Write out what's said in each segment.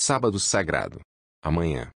Sábado sagrado. Amanhã.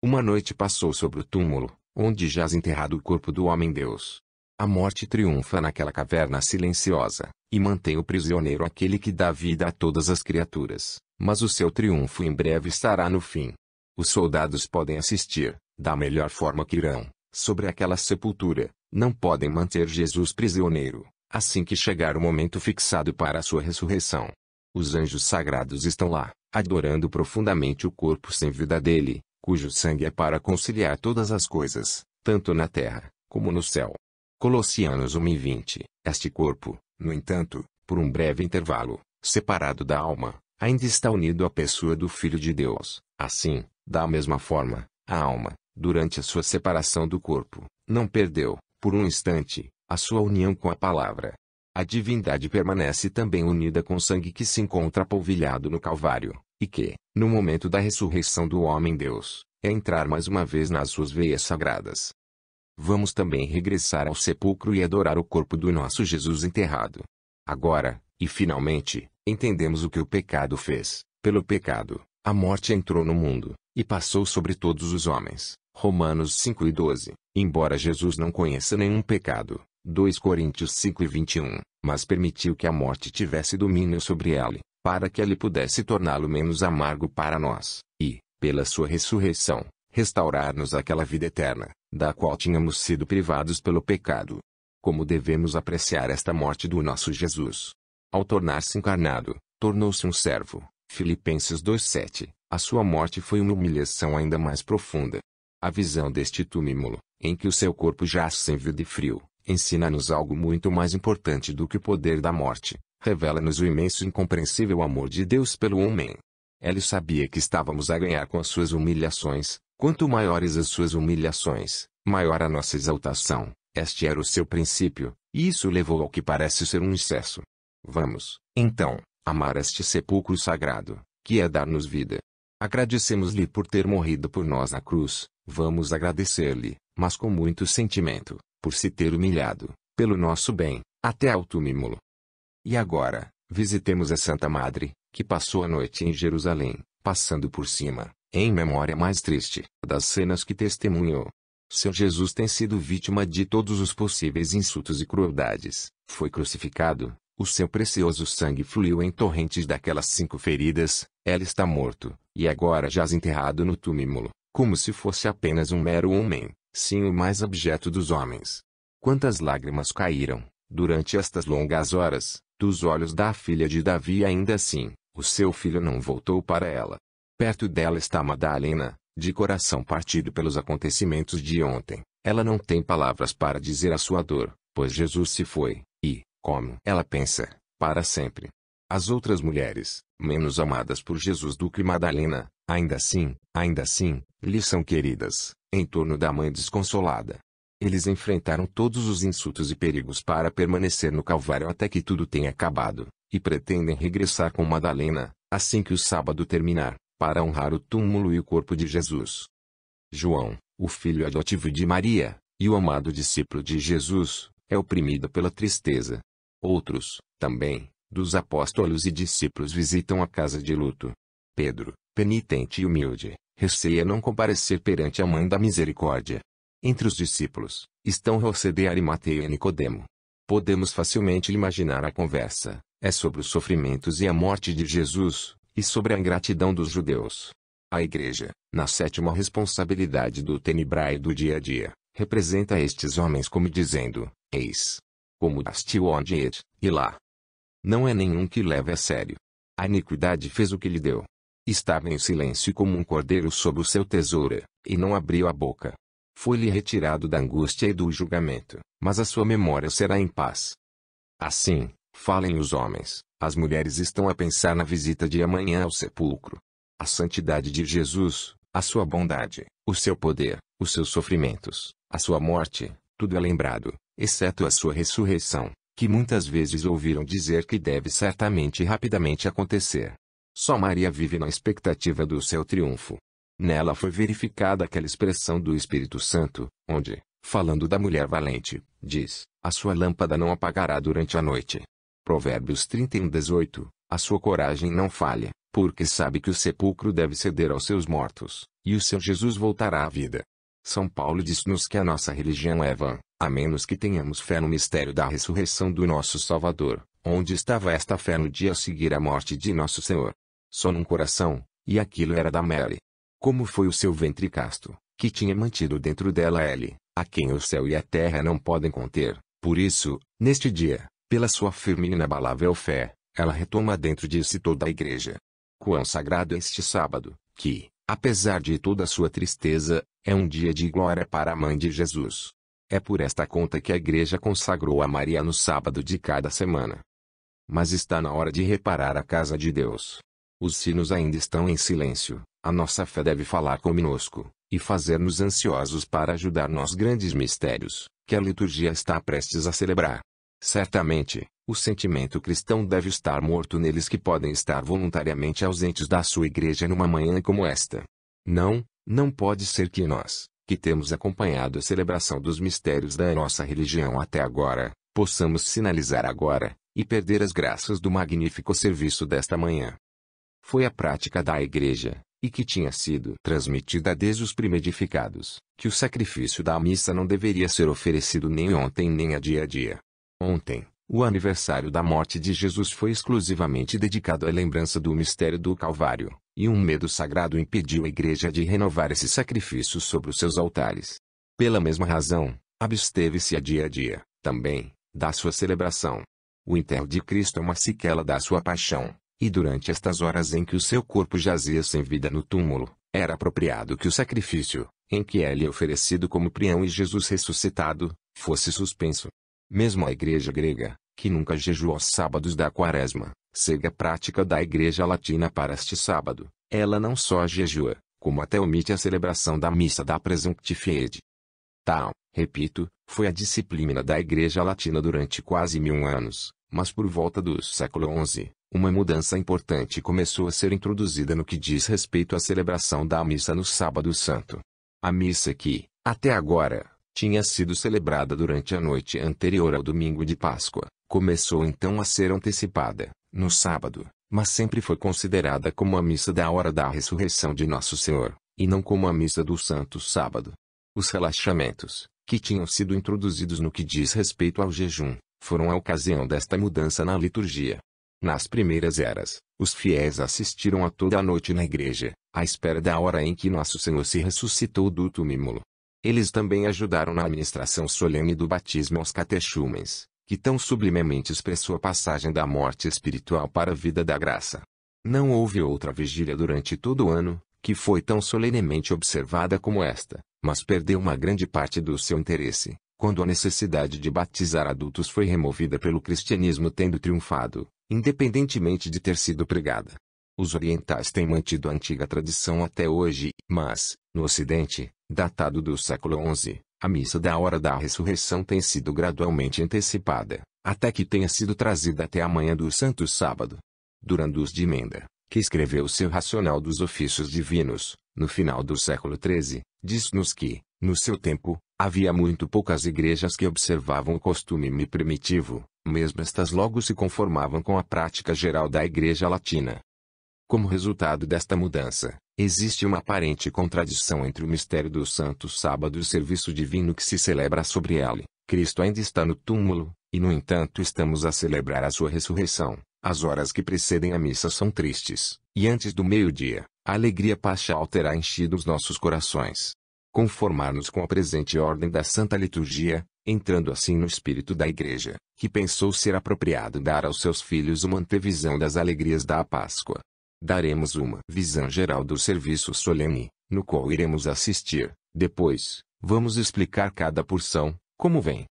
Uma noite passou sobre o túmulo, onde jaz enterrado o corpo do homem-deus. A morte triunfa naquela caverna silenciosa, e mantém o prisioneiro aquele que dá vida a todas as criaturas, mas o seu triunfo em breve estará no fim. Os soldados podem assistir, da melhor forma que irão, sobre aquela sepultura, não podem manter Jesus prisioneiro, assim que chegar o momento fixado para a sua ressurreição. Os anjos sagrados estão lá, adorando profundamente o corpo sem vida dele, cujo sangue é para conciliar todas as coisas, tanto na terra, como no céu. Colossenses 1:20. Este corpo, no entanto, por um breve intervalo, separado da alma, ainda está unido à pessoa do Filho de Deus. Assim, da mesma forma, a alma, durante a sua separação do corpo, não perdeu, por um instante, a sua união com a palavra. A divindade permanece também unida com o sangue que se encontra polvilhado no Calvário, e que, no momento da ressurreição do homem-deus, é entrar mais uma vez nas suas veias sagradas. Vamos também regressar ao sepulcro e adorar o corpo do nosso Jesus enterrado. Agora, e finalmente, entendemos o que o pecado fez. Pelo pecado, a morte entrou no mundo, e passou sobre todos os homens. Romanos 5:12. Embora Jesus não conheça nenhum pecado, 2 Coríntios 5:21, mas permitiu que a morte tivesse domínio sobre ele, para que ele pudesse torná-lo menos amargo para nós, e, pela sua ressurreição, restaurar-nos àquela vida eterna, da qual tínhamos sido privados pelo pecado. Como devemos apreciar esta morte do nosso Jesus? Ao tornar-se encarnado, tornou-se um servo. Filipenses 2:7. A sua morte foi uma humilhação ainda mais profunda. A visão deste túmulo, em que o seu corpo jaz sem vida e frio, ensina-nos algo muito mais importante do que o poder da morte. Revela-nos o imenso e incompreensível amor de Deus pelo homem. Ele sabia que estávamos a ganhar com as suas humilhações. Quanto maiores as suas humilhações, maior a nossa exaltação. Este era o seu princípio, e isso levou ao que parece ser um excesso. Vamos, então, amar este sepulcro sagrado, que é dar-nos vida. Agradecemos-lhe por ter morrido por nós na cruz. Vamos agradecer-lhe, mas com muito sentimento, por se ter humilhado, pelo nosso bem, até ao túmulo. E agora, visitemos a Santa Madre, que passou a noite em Jerusalém, passando por cima, em memória mais triste, das cenas que testemunhou. Seu Jesus tem sido vítima de todos os possíveis insultos e crueldades. Foi crucificado, o seu precioso sangue fluiu em torrentes daquelas 5 feridas, ele está morto, e agora jaz enterrado no túmulo, como se fosse apenas um mero homem, sim o mais abjeto dos homens. Quantas lágrimas caíram, durante estas longas horas, dos olhos da filha de Davi e ainda assim, o seu filho não voltou para ela. Perto dela está Madalena, de coração partido pelos acontecimentos de ontem. Ela não tem palavras para dizer a sua dor, pois Jesus se foi, e, como ela pensa, para sempre. As outras mulheres, menos amadas por Jesus do que Madalena, ainda assim, lhe são queridas, em torno da mãe desconsolada. Eles enfrentaram todos os insultos e perigos para permanecer no Calvário até que tudo tenha acabado, e pretendem regressar com Madalena, assim que o sábado terminar, para honrar o túmulo e o corpo de Jesus. João, o filho adotivo de Maria, e o amado discípulo de Jesus, é oprimido pela tristeza. Outros, também, dos apóstolos e discípulos visitam a casa de luto. Pedro, penitente e humilde, receia não comparecer perante a mãe da misericórdia. Entre os discípulos, estão José de Arimateia e Nicodemo. Podemos facilmente imaginar a conversa, é sobre os sofrimentos e a morte de Jesus, e sobre a ingratidão dos judeus. A Igreja, na 7ª responsabilidade do Tenebrai do dia a dia, representa estes homens como dizendo, eis, como daste onde id, e lá. Não é nenhum que leve a sério. A iniquidade fez o que lhe deu. Estava em silêncio como um cordeiro sob o seu tesouro, e não abriu a boca. Foi-lhe retirado da angústia e do julgamento, mas a sua memória será em paz. Assim, falem os homens, as mulheres estão a pensar na visita de amanhã ao sepulcro. A santidade de Jesus, a sua bondade, o seu poder, os seus sofrimentos, a sua morte, tudo é lembrado, exceto a sua ressurreição, que muitas vezes ouviram dizer que deve certamente e rapidamente acontecer. Só Maria vive na expectativa do seu triunfo. Nela foi verificada aquela expressão do Espírito Santo, onde, falando da mulher valente, diz, a sua lâmpada não apagará durante a noite. Provérbios 31:18, a sua coragem não falha, porque sabe que o sepulcro deve ceder aos seus mortos, e o seu Jesus voltará à vida. São Paulo diz-nos que a nossa religião é vã, a menos que tenhamos fé no mistério da ressurreição do nosso Salvador. Onde estava esta fé no dia a seguir à morte de nosso Senhor? Só num coração, e aquilo era da Mary. Como foi o seu ventre casto, que tinha mantido dentro dela ele, a quem o céu e a terra não podem conter. Por isso, neste dia, pela sua firme e inabalável fé, ela retoma dentro de si toda a igreja. Quão sagrado este sábado, que, apesar de toda a sua tristeza, é um dia de glória para a mãe de Jesus. É por esta conta que a igreja consagrou a Maria no sábado de cada semana. Mas está na hora de reparar a casa de Deus. Os sinos ainda estão em silêncio, a nossa fé deve falar conosco, e fazer-nos ansiosos para ajudar nos grandes mistérios, que a liturgia está prestes a celebrar. Certamente, o sentimento cristão deve estar morto neles que podem estar voluntariamente ausentes da sua igreja numa manhã como esta. Não pode ser que nós, que temos acompanhado a celebração dos mistérios da nossa religião até agora, possamos sinalizar agora, e perder as graças do magnífico serviço desta manhã. Foi a prática da igreja, e que tinha sido transmitida desde os primedificados, que o sacrifício da missa não deveria ser oferecido nem ontem nem a dia. Ontem, o aniversário da morte de Jesus foi exclusivamente dedicado à lembrança do mistério do Calvário, e um medo sagrado impediu a igreja de renovar esse sacrifício sobre os seus altares. Pela mesma razão, absteve-se a dia, também, da sua celebração. O enterro de Cristo é uma sequela da sua paixão, e durante estas horas em que o seu corpo jazia sem vida no túmulo, era apropriado que o sacrifício, em que ele é oferecido como prião e Jesus ressuscitado, fosse suspenso. Mesmo a igreja grega, que nunca jejuou aos sábados da quaresma, segue a prática da igreja latina para este sábado, ela não só jejua, como até omite a celebração da missa da Presumpti Fiede. Tal, repito, foi a disciplina da igreja latina durante quase 1000 anos, mas por volta do século XI, uma mudança importante começou a ser introduzida no que diz respeito à celebração da missa no Sábado Santo. A missa que, até agora, tinha sido celebrada durante a noite anterior ao domingo de Páscoa, começou então a ser antecipada, no sábado, mas sempre foi considerada como a missa da hora da ressurreição de Nosso Senhor, e não como a missa do Santo Sábado. Os relaxamentos, que tinham sido introduzidos no que diz respeito ao jejum, foram a ocasião desta mudança na liturgia. Nas primeiras eras, os fiéis assistiram a toda a noite na igreja, à espera da hora em que Nosso Senhor se ressuscitou do túmulo. Eles também ajudaram na administração solene do batismo aos catechumens, que tão sublimemente expressou a passagem da morte espiritual para a vida da graça. Não houve outra vigília durante todo o ano, que foi tão solenemente observada como esta, mas perdeu uma grande parte do seu interesse, quando a necessidade de batizar adultos foi removida pelo cristianismo tendo triunfado, independentemente de ter sido pregada. Os orientais têm mantido a antiga tradição até hoje, mas, no Ocidente, datado do século XI, a missa da hora da ressurreição tem sido gradualmente antecipada, até que tenha sido trazida até a manhã do Santo Sábado. Durandus de Menda, que escreveu seu Racional dos Ofícios Divinos, no final do século XIII, diz-nos que, no seu tempo, havia muito poucas igrejas que observavam o costume primitivo, mesmo estas logo se conformavam com a prática geral da igreja latina. Como resultado desta mudança, existe uma aparente contradição entre o mistério do Santo Sábado e o serviço divino que se celebra sobre ele. Cristo ainda está no túmulo, e no entanto estamos a celebrar a sua ressurreição. As horas que precedem a missa são tristes, e antes do meio-dia, a alegria paschal terá enchido os nossos corações. Conformar-nos com a presente ordem da Santa Liturgia, entrando assim no espírito da Igreja, que pensou ser apropriado dar aos seus filhos uma antevisão das alegrias da Páscoa. Daremos uma visão geral do serviço solene, no qual iremos assistir. Depois, vamos explicar cada porção, como vem.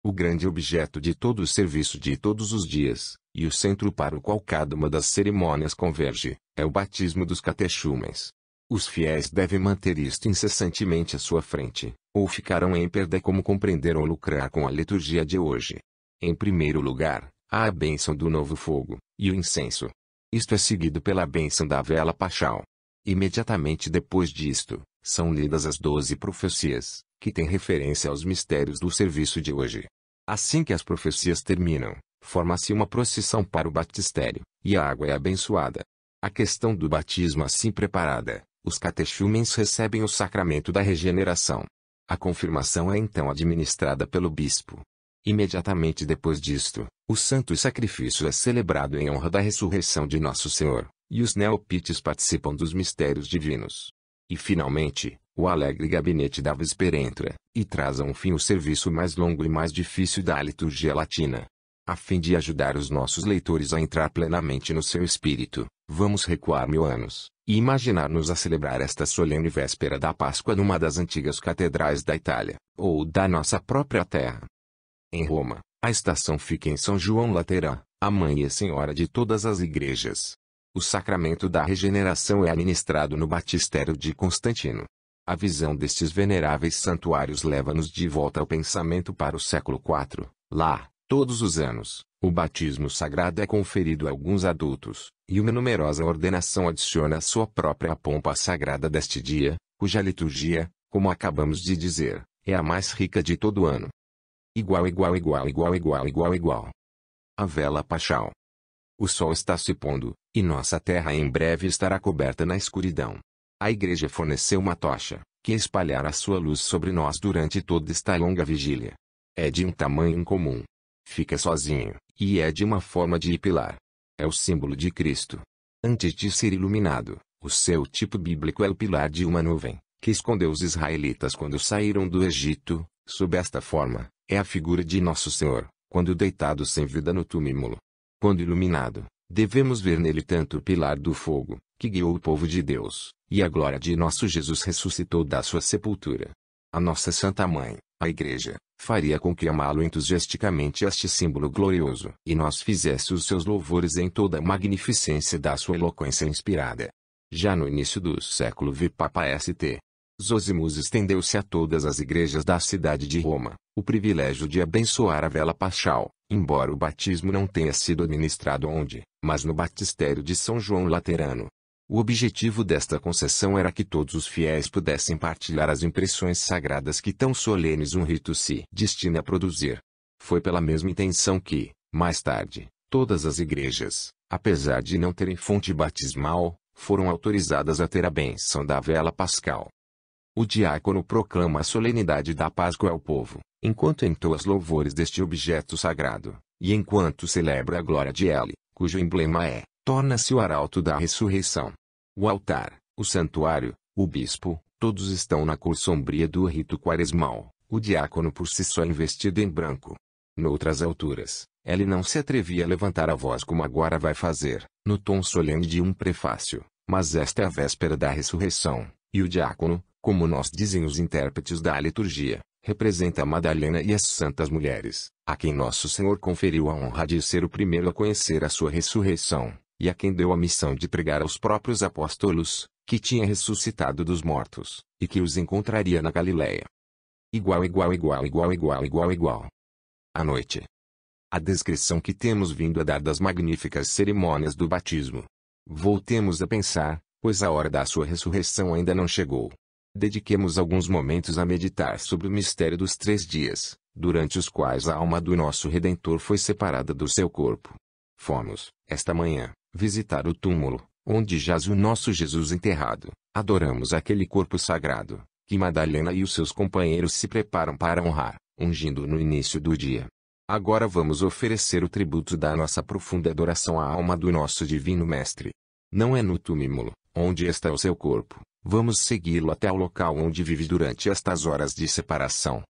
O grande objeto de todo o serviço de todos os dias, e o centro para o qual cada uma das cerimônias converge, é o batismo dos catechumens. Os fiéis devem manter isto incessantemente à sua frente, ou ficarão em perda como compreender ou lucrar com a liturgia de hoje. Em primeiro lugar, há a bênção do novo fogo, e o incenso. Isto é seguido pela bênção da vela paschal. Imediatamente depois disto, são lidas as 12 profecias, que têm referência aos mistérios do serviço de hoje. Assim que as profecias terminam, forma-se uma procissão para o batistério, e a água é abençoada. A questão do batismo assim preparada, os catechumens recebem o sacramento da regeneração. A confirmação é então administrada pelo bispo. Imediatamente depois disto, o santo sacrifício é celebrado em honra da ressurreição de Nosso Senhor, e os neopíteos participam dos mistérios divinos. E finalmente, o alegre gabinete da véspera entra, e traz a um fim o serviço mais longo e mais difícil da liturgia latina. A fim de ajudar os nossos leitores a entrar plenamente no seu espírito, vamos recuar 1000 anos, e imaginar-nos a celebrar esta solene véspera da Páscoa numa das antigas catedrais da Itália, ou da nossa própria terra. Em Roma, a estação fica em São João Laterã, a mãe e senhora de todas as igrejas. O sacramento da regeneração é administrado no batistério de Constantino. A visão destes veneráveis santuários leva-nos de volta ao pensamento para o século IV. Lá, todos os anos, o batismo sagrado é conferido a alguns adultos, e uma numerosa ordenação adiciona a sua própria pompa sagrada deste dia, cuja liturgia, como acabamos de dizer, é a mais rica de todo o ano. Igual. A vela pascal. O sol está se pondo, e nossa terra em breve estará coberta na escuridão. A igreja forneceu uma tocha, que espalhará sua luz sobre nós durante toda esta longa vigília. É de um tamanho incomum. Fica sozinho, e é de uma forma de pilar. É o símbolo de Cristo. Antes de ser iluminado, o seu tipo bíblico é o pilar de uma nuvem, que escondeu os israelitas quando saíram do Egito. Sob esta forma, é a figura de Nosso Senhor, quando deitado sem vida no túmulo. Quando iluminado, devemos ver nele tanto o pilar do fogo, que guiou o povo de Deus, e a glória de nosso Jesus ressuscitou da sua sepultura. A nossa Santa Mãe, a Igreja, faria com que amá-lo entusiasticamente este símbolo glorioso, e nós fizesse os seus louvores em toda a magnificência da sua eloquência inspirada. Já no início do século V Papa St. Zosimus estendeu-se a todas as igrejas da cidade de Roma, o privilégio de abençoar a vela pascal, embora o batismo não tenha sido administrado onde, mas no batistério de São João Laterano. O objetivo desta concessão era que todos os fiéis pudessem partilhar as impressões sagradas que tão solenes um rito se destina a produzir. Foi pela mesma intenção que, mais tarde, todas as igrejas, apesar de não terem fonte batismal, foram autorizadas a ter a bênção da vela pascal. O diácono proclama a solenidade da Páscoa ao povo, enquanto entoa os louvores deste objeto sagrado, e enquanto celebra a glória de Ele, cujo emblema torna-se o arauto da ressurreição. O altar, o santuário, o bispo, todos estão na cor sombria do rito quaresmal, o diácono por si só investido em branco. Noutras alturas, ele não se atrevia a levantar a voz como agora vai fazer, no tom solene de um prefácio, mas esta é a véspera da ressurreição, e o diácono, como nos dizem os intérpretes da liturgia, representa a Madalena e as santas mulheres, a quem Nosso Senhor conferiu a honra de ser o primeiro a conhecer a sua ressurreição, e a quem deu a missão de pregar aos próprios apóstolos, que tinha ressuscitado dos mortos, e que os encontraria na Galileia. Igual. À noite. A descrição que temos vindo a dar das magníficas cerimônias do batismo. Voltemos a pensar, pois a hora da sua ressurreição ainda não chegou. Dediquemos alguns momentos a meditar sobre o mistério dos 3 dias, durante os quais a alma do nosso Redentor foi separada do seu corpo. Fomos, esta manhã, visitar o túmulo, onde jaz o nosso Jesus enterrado. Adoramos aquele corpo sagrado, que Madalena e os seus companheiros se preparam para honrar, ungindo no início do dia. Agora vamos oferecer o tributo da nossa profunda adoração à alma do nosso Divino Mestre. Não é no túmulo, onde está o seu corpo. Vamos segui-lo até ao local onde vive durante estas horas de separação.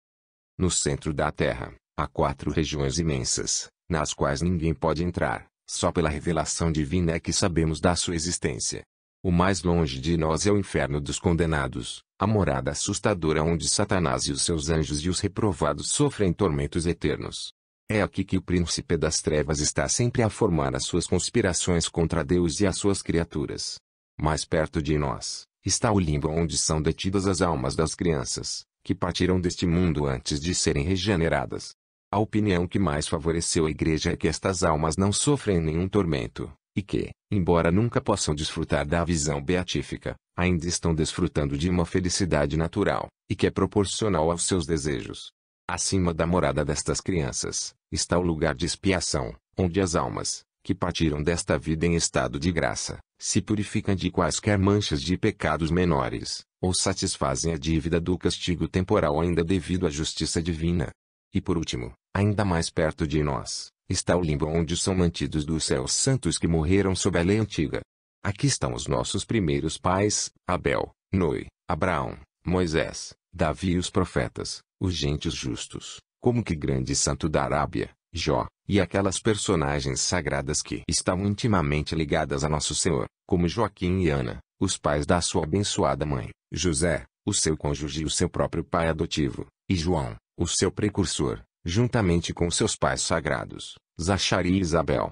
No centro da terra, há 4 regiões imensas, nas quais ninguém pode entrar, só pela revelação divina é que sabemos da sua existência. O mais longe de nós é o inferno dos condenados, a morada assustadora onde Satanás e os seus anjos e os reprovados sofrem tormentos eternos. É aqui que o príncipe das trevas está sempre a formar as suas conspirações contra Deus e as suas criaturas. Mais perto de nós está o limbo onde são detidas as almas das crianças, que partiram deste mundo antes de serem regeneradas. A opinião que mais favoreceu a Igreja é que estas almas não sofrem nenhum tormento, e que, embora nunca possam desfrutar da visão beatífica, ainda estão desfrutando de uma felicidade natural, e que é proporcional aos seus desejos. Acima da morada destas crianças, está o lugar de expiação, onde as almas, que partiram desta vida em estado de graça, se purificam de quaisquer manchas de pecados menores, ou satisfazem a dívida do castigo temporal ainda devido à justiça divina. E por último, ainda mais perto de nós, está o limbo onde são mantidos dos céus santos que morreram sob a lei antiga. Aqui estão os nossos primeiros pais, Abel, Noé, Abraão, Moisés, Davi e os profetas, os gentes justos, como que grande santo da Arábia, Jó, e aquelas personagens sagradas que estavam intimamente ligadas a Nosso Senhor, como Joaquim e Ana, os pais da sua abençoada mãe, José, o seu cônjuge e o seu próprio pai adotivo, e João, o seu precursor, juntamente com seus pais sagrados, Zacarias e Isabel.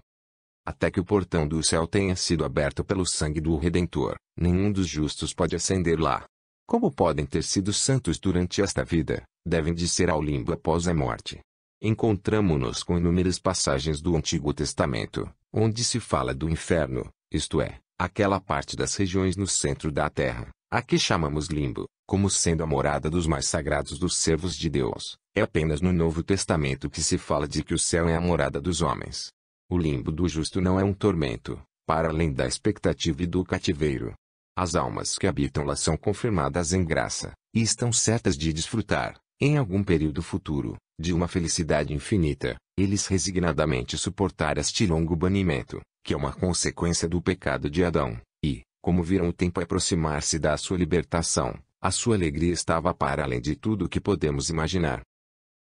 Até que o portão do céu tenha sido aberto pelo sangue do Redentor, nenhum dos justos pode ascender lá. Como podem ter sido santos durante esta vida, devem descer ao limbo após a morte. Encontramo-nos com inúmeras passagens do Antigo Testamento, onde se fala do inferno, isto é, aquela parte das regiões no centro da terra, a que chamamos limbo, como sendo a morada dos mais sagrados dos servos de Deus. É apenas no Novo Testamento que se fala de que o céu é a morada dos homens. O limbo do justo não é um tormento, para além da expectativa e do cativeiro. As almas que habitam lá são confirmadas em graça, e estão certas de desfrutar, em algum período futuro, de uma felicidade infinita. Eles resignadamente suportar este longo banimento, que é uma consequência do pecado de Adão, e, como viram o tempo aproximar-se da sua libertação, a sua alegria estava para além de tudo o que podemos imaginar.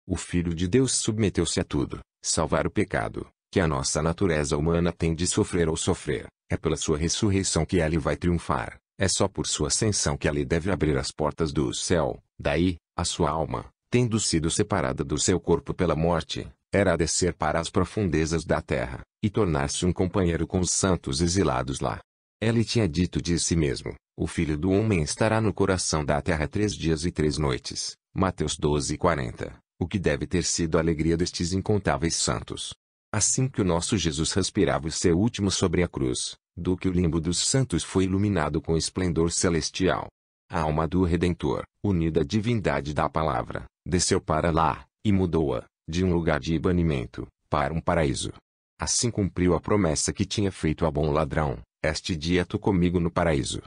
O Filho de Deus submeteu-se a tudo, salvar o pecado, que a nossa natureza humana tem de sofrer ou sofrer. É pela sua ressurreição que ele vai triunfar. É só por sua ascensão que ele deve abrir as portas do céu. Daí, a sua alma, tendo sido separada do seu corpo pela morte, era a descer para as profundezas da terra, e tornar-se um companheiro com os santos exilados lá. Ele tinha dito de si mesmo: o Filho do Homem estará no coração da terra 3 dias e 3 noites. Mateus 12:40. O que deve ter sido a alegria destes incontáveis santos. Assim que o nosso Jesus respirava o seu último sobre a cruz, do que o limbo dos santos foi iluminado com esplendor celestial. A alma do Redentor, unida à divindade da palavra, desceu para lá, e mudou-a, de um lugar de banimento, para um paraíso. Assim cumpriu a promessa que tinha feito a bom ladrão: este dia tu comigo no paraíso.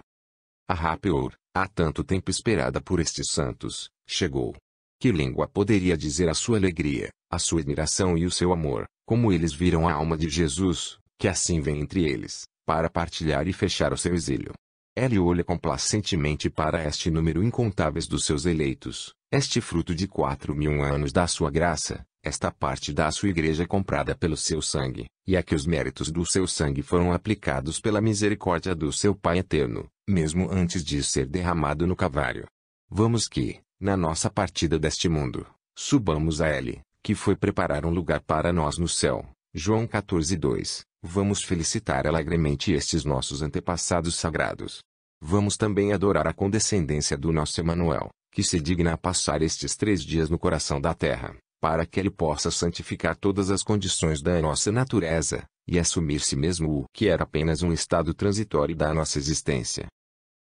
A Rapeor, há tanto tempo esperada por estes santos, chegou. Que língua poderia dizer a sua alegria, a sua admiração e o seu amor, como eles viram a alma de Jesus, que assim vem entre eles, para partilhar e fechar o seu exílio. Ele olha complacentemente para este número incontáveis dos seus eleitos, este fruto de 4.000 anos da sua graça, esta parte da sua igreja comprada pelo seu sangue, e a que os méritos do seu sangue foram aplicados pela misericórdia do seu Pai eterno, mesmo antes de ser derramado no Calvário. Vamos que, na nossa partida deste mundo, subamos a ele, que foi preparar um lugar para nós no céu. João 14:2. Vamos felicitar alegremente estes nossos antepassados sagrados. Vamos também adorar a condescendência do nosso Emanuel, que se digna a passar estes 3 dias no coração da terra, para que ele possa santificar todas as condições da nossa natureza, e assumir-se mesmo o que era apenas um estado transitório da nossa existência.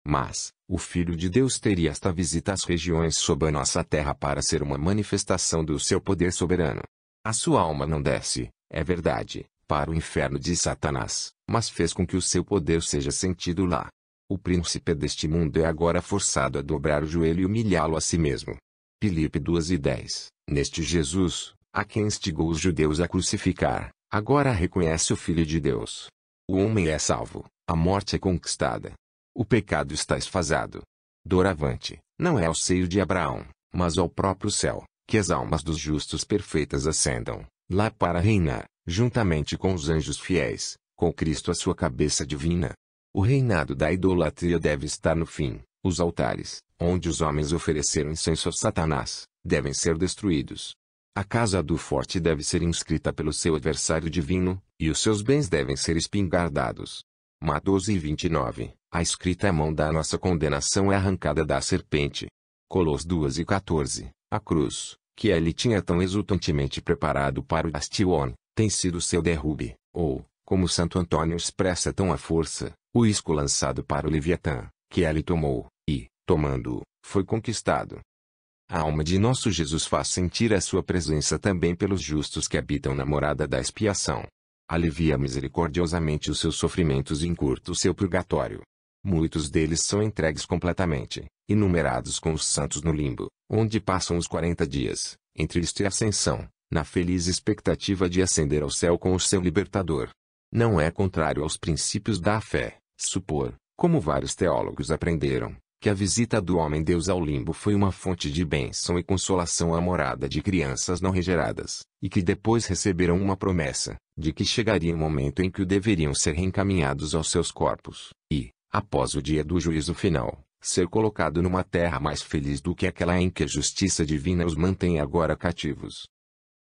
Mas, o Filho de Deus teria esta visita às regiões sob a nossa terra para ser uma manifestação do seu poder soberano. A sua alma não desce, é verdade, para o inferno de Satanás, mas fez com que o seu poder seja sentido lá. O príncipe deste mundo é agora forçado a dobrar o joelho e humilhá-lo a si mesmo. Filipe 2:10. Neste Jesus, a quem instigou os judeus a crucificar, agora reconhece o Filho de Deus. O homem é salvo, a morte é conquistada. O pecado está esfazado. Doravante, não é ao seio de Abraão, mas ao próprio céu, que as almas dos justos perfeitas ascendam, lá para reinar, juntamente com os anjos fiéis, com Cristo a sua cabeça divina. O reinado da idolatria deve estar no fim. Os altares, onde os homens ofereceram incenso a Satanás, devem ser destruídos. A casa do forte deve ser inscrita pelo seu adversário divino, e os seus bens devem ser espingardados. Mateus 12:29. A escrita à mão da nossa condenação é arrancada da serpente. Colossos 2:14. A cruz, que ele tinha tão exultantemente preparado para o Bastion, tem sido seu derrube, ou, como Santo Antônio expressa tão à força, o isco lançado para o Leviatã, que ele tomou, e, tomando-o, foi conquistado. A alma de nosso Jesus faz sentir a sua presença também pelos justos que habitam na morada da expiação. Alivia misericordiosamente os seus sofrimentos e encurta o seu purgatório. Muitos deles são entregues completamente, enumerados com os santos no limbo, onde passam os 40 dias, entre isto e a ascensão, na feliz expectativa de ascender ao céu com o seu libertador. Não é contrário aos princípios da fé, supor, como vários teólogos aprenderam, que a visita do homem-deus ao limbo foi uma fonte de bênção e consolação à morada de crianças não regeradas, e que depois receberam uma promessa, de que chegaria um momento em que deveriam ser reencaminhados aos seus corpos, e, após o dia do juízo final, ser colocado numa terra mais feliz do que aquela em que a justiça divina os mantém agora cativos.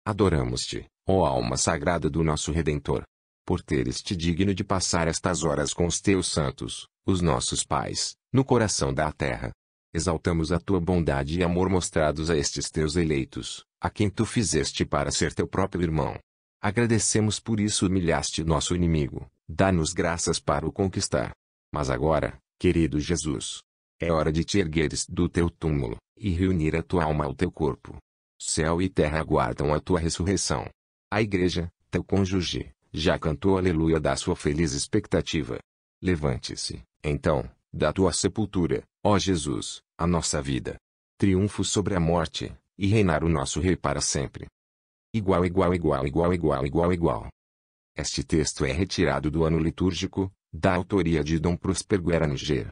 Adoramos-te, ó alma sagrada do nosso Redentor, por teres-te digno de passar estas horas com os teus santos, os nossos pais, no coração da terra. Exaltamos a tua bondade e amor mostrados a estes teus eleitos, a quem tu fizeste para ser teu próprio irmão. Agradecemos por isso humilhaste nosso inimigo, dá-nos graças para o conquistar. Mas agora, querido Jesus, é hora de te ergueres do teu túmulo, e reunir a tua alma ao teu corpo. Céu e terra aguardam a tua ressurreição. A igreja, teu cônjuge, já cantou aleluia da sua feliz expectativa. Levante-se, então, da tua sepultura, ó Jesus, a nossa vida. Triunfo sobre a morte, e reinar o nosso Rei para sempre. Igual. Este texto é retirado do ano litúrgico, da autoria de Dom Prosper Guaraníger.